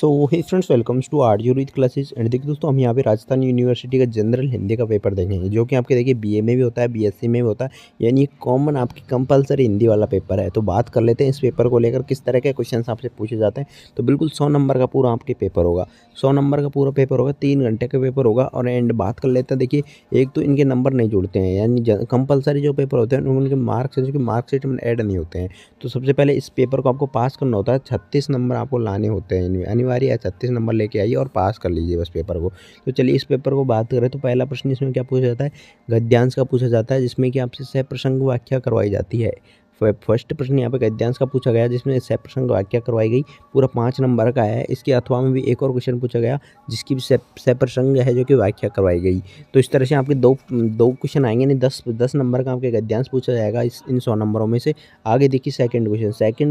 So hey friends, welcomes to are you read classes. And देखिए दोस्तों, हम यहाँ पे राजस्थान यूनिवर्सिटी का जनरल हिंदी का पेपर देखेंगे, जो कि आपके देखिए बीए में भी होता है, बीएससी में भी होता है। यानी कॉमन आपकी कंपलसरी हिंदी वाला पेपर है। तो बात कर लेते हैं इस पेपर को लेकर किस तरह के क्वेश्चन आपसे पूछे जाते हैं। तो बिल्कुल 100 नंबर का पूरा आपके पेपर होगा। 100 नंबर का पूरा पेपर होगा, 3 घंटे का पेपर होगा। और एंड बात कर लेते हैं, देखिए एक तो इनके नंबर नहीं जुड़ते हैं, यानी कंपलसरी जो पेपर होते हैं उनके मार्क्स हैं जो कि मार्कशीट में ऐड नहीं होते हैं। तो सबसे पहले इस पेपर को आपको पास करना होता है। 36 नंबर आपको लाने होते हैं, अनिवार्य है। 36 नंबर लेके आइए और पास कर लीजिए बस पेपर को। तो चलिए इस पेपर को बात करें तो पहला प्रश्न इसमें क्या पूछा जाता है, गद्यांश का पूछा जाता है, जिसमें कि आपसे सह प्रसंग व्याख्या करवाई जाती है। फर्स्ट प्रश्न यहाँ पे गद्यांश का पूछा गया, जिसमें सह प्रसंग व्याख्या करवाई गई, पूरा 5 नंबर का है। इसके अथवा में भी एक और क्वेश्चन पूछा गया, जिसकी भी सह प्रसंग है जो कि व्याख्या करवाई गई। तो इस तरह से आपके दो क्वेश्चन आएंगे, नहीं 10 नंबर का आपके गद्यांश पूछा जाएगा इन 100 नंबरों में से। आगे देखिए सेकंड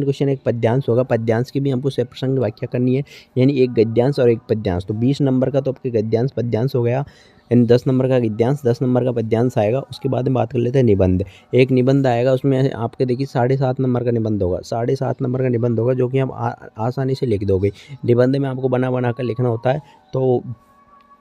क्वेश्चन एक पद्यांश होगा। पद्यांश की भी हमको सह प्रसंग व्याख्या करनी है, यानी एक गद्यांश और एक पद्यांश। तो 20 नंबर का तो आपके गद्यांश पद्यांश हो गया, यानी 10 नंबर का गद्यांश, 10 नंबर का पद्यांश आएगा। उसके बाद में बात कर लेते हैं निबंध। एक निबंध आएगा, उसमें आपके देखिए 7.5 नंबर का निबंध होगा। 7.5 नंबर का निबंध होगा, जो कि हम आसानी से लिख दोगे। निबंध में आपको बना बना कर लिखना होता है। तो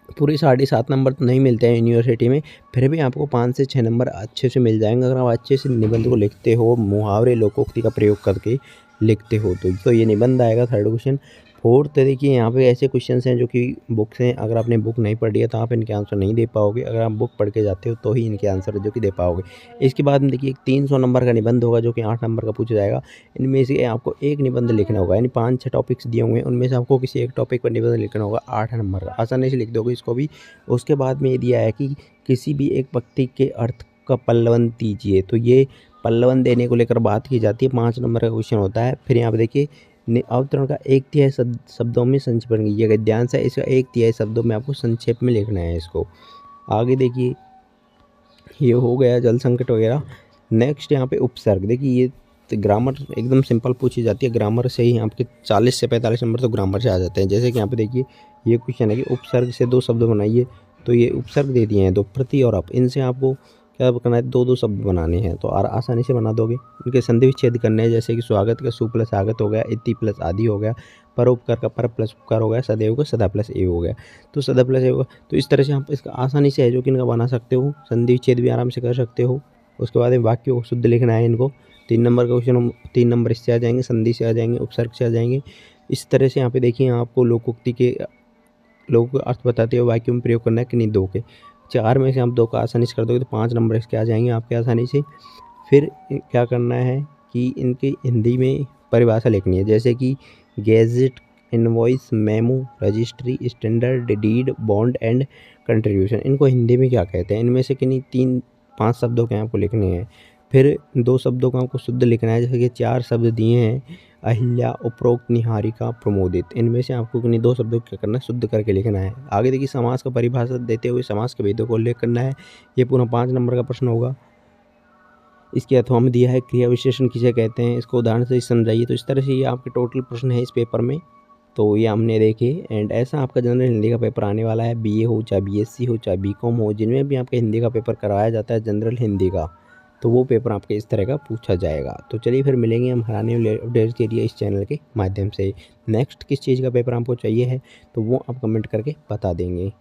पूरे 7.5 नंबर तो नहीं मिलते हैं यूनिवर्सिटी में, फिर भी आपको 5 से 6 नंबर अच्छे से मिल जाएंगे, अगर आप अच्छे से निबंध को लिखते हो, मुहावरे लोकोक्ति का प्रयोग करके लिखते हो। तो ये निबंध आएगा थर्ड क्वेश्चन। फोर्थ देखिए, यहाँ पे ऐसे क्वेश्चंस हैं जो कि बुक से, अगर आपने बुक नहीं पढ़ी है तो आप इनके आंसर नहीं दे पाओगे। अगर आप बुक पढ़ के जाते हो तो ही इनके आंसर जो कि दे पाओगे। इसके बाद में देखिए 300 नंबर का निबंध होगा, जो कि 8 नंबर का पूछा जाएगा। इनमें से आपको एक निबंध लिखना होगा, यानी 5-6 टॉपिक्स दिए होंगे, उनमें से आपको किसी एक टॉपिक पर निबंध लिखना होगा। 8 नंबर का आसानी से लिख दोगे इसको भी। उसके बाद में ये दिया है कि किसी भी एक पंक्ति के अर्थ का पल्लवन दीजिए। तो ये पल्लवन देने को लेकर बात की जाती है। 5 नंबर का क्वेश्चन होता है। फिर यहाँ पे देखिए अवतरण का 1/3 शब्दों में संक्षेपण कीजिए। गद्यांश है, इसका 1/3 शब्दों में आपको संक्षेप में लिखना है इसको। आगे देखिए, ये हो गया जल संकट वगैरह। नेक्स्ट यहाँ पे उपसर्ग। देखिए ये ग्रामर एकदम सिंपल पूछी जाती है। ग्रामर से ही आपके 40 से 45 नंबर तो ग्रामर से आ जाते हैं। जैसे कि यहाँ पे देखिए ये क्वेश्चन है कि उपसर्ग से 2 शब्द बनाइए। तो ये उपसर्ग दे दिए हैं, तो प्रति और अप, इनसे आपको क्या करना है, 2-2 शब्द बनाने हैं। तो आसानी से बना दोगे। इनके संधि विच्छेद करने हैं, जैसे कि स्वागत का सु प्लस आगत हो गया, इति प्लस आदि हो गया, परोपकार का पर प्लस उपकार हो गया, सदैव का सदा प्लस ए हो गया। तो सदा प्लस ए होगा। तो इस तरह से आप इसका आसानी से है जो कि इनका बना सकते हो। संधि विच्छेद भी आराम से कर सकते हो। उसके बाद वाक्य को शुद्ध लिखना है इनको। 3 नंबर का क्वेश्चन, 3 नंबर इससे आ जाएंगे, संधि से आ जाएंगे, उपसर्ग से आ जाएंगे। इस तरह से यहाँ पे देखिए आपको लोकोक्ति के लोगों को अर्थ बताते हुए वाक्यों में प्रयोग करना है कि नहीं 2 के। 4 में से आप 2 का आसानी से कर दोगे तो 5 नंबर इसके आ जाएंगे आपके आसानी से। फिर क्या करना है कि इनकी हिंदी में परिभाषा लिखनी है, जैसे कि gazette, invoice, memo, registry, standard, deed, bond and contribution. इनको हिंदी में क्या कहते हैं, इनमें से किन्हीं 3-5 शब्दों के आपको लिखने हैं। फिर 2 शब्दों का आपको शुद्ध लिखना है, जैसे कि 4 शब्द दिए हैं, अहिल्या, उपरोक्त, निहारिका, प्रमोदित। इनमें से आपको किन्हीं 2 शब्दों को क्या करना है, शुद्ध करके लिखना है। आगे देखिए समास का परिभाषा देते हुए समास के भेदों को उल्लेख करना है। ये पूरा 5 नंबर का प्रश्न होगा। इसके अथवा में दिया है क्रिया विशेषण किसे कहते हैं, इसको उदाहरण से समझाइए। तो इस तरह से ये आपके टोटल प्रश्न है इस पेपर में। तो ये हमने देखे। एंड ऐसा आपका जनरल हिंदी का पेपर आने वाला है, बीए हो चाहे बीएससी हो चाहे बीकॉम हो, जिनमें भी आपके हिंदी का पेपर करवाया जाता है जनरल हिंदी का, तो वो पेपर आपके इस तरह का पूछा जाएगा। तो चलिए फिर मिलेंगे हम हराने वाले अपडेट्स के लिए इस चैनल के माध्यम से। नेक्स्ट किस चीज़ का पेपर आपको चाहिए है तो वो आप कमेंट करके बता देंगे।